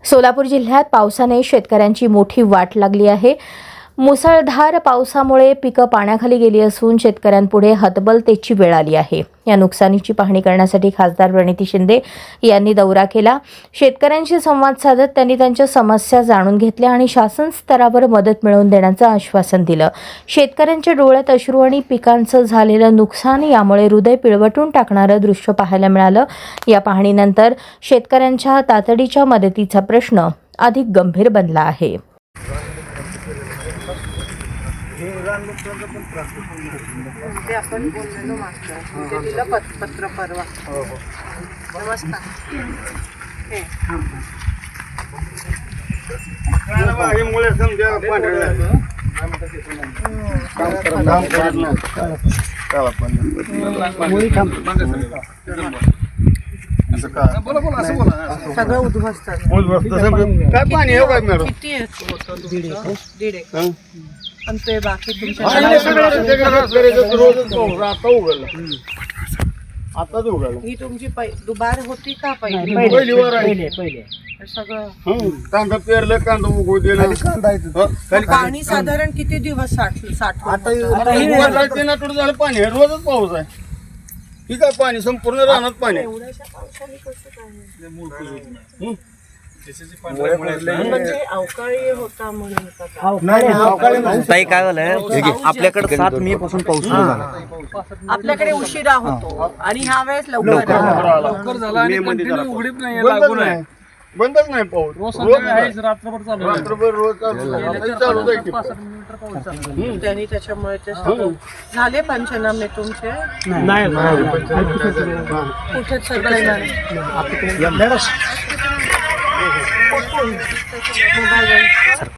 सोलापूर जिल्ह्यात पावसाने शेतकऱ्यांची मोठी वाट लागली आहे। मुसळधार पावसामुळे पिकं पाण्याखाली गेली असून शेतकऱ्यांपुढे हतबलतेची वेळ आली आहे। या नुकसानीची पाहणी करण्यासाठी खासदार प्रणिती शिंदे यांनी दौरा केला। शेतकऱ्यांशी संवाद साधत त्यांनी त्यांच्या समस्या जाणून घेतल्या आणि शासन स्तरावर मदत मिळवून देण्याचं आश्वासन दिलं। शेतकऱ्यांच्या डोळ्यात अश्रू आणि पिकांचं झालेलं नुकसान यामुळे हृदय पिळवटून टाकणारं दृश्य पाहायला मिळालं। या पाहणीनंतर शेतकऱ्यांच्या तातडीच्या मदतीचा प्रश्न अधिक गंभीर बनला आहे। ते आपण बोललेलो मागच्या ते दिलं पत्र परवा। नमस्कार। सगळं उद्ध्वस्त काय पाणी आहे काय मॅडम? किती आहे? 1.5 एकर। आणि ते बाकी तुमच्या आताच उघडलं। ही तुमची दुबार होती का पहिली? पहिली वर आहे सगळं कांदा पेरलं, कांदा उगवू दिलं। पाणी साधारण किती दिवस साठवलं? आता 3 आठवडे झालं पाणी आहे, रोजच पाऊस आहे। ठीक आहे, पाणी संपूर्ण रानात पाणी आहे। एवढ्याशा पावसाने कसं काय? म्हणजे अवकाळी होता म्हणून ताई काय झालंय आपल्याकडे 7 मे पासून पाऊस सुरू झाला। आपल्याकडे उशिरा होतो आणि ह्या वेळेस लवकर झाला आणि कंटिन्यू उघडीप नाही लागून आहे, बंदच नाही पाऊस। रात्रभर चालू आहे। रात्रभर रोज चालू आहे की. 65 मिनिटं पाऊस चालू आहे. त्यांनी त्याच्यामुळे ते झाले पंचनामे तुमचे कुठे सगळे मोबाईल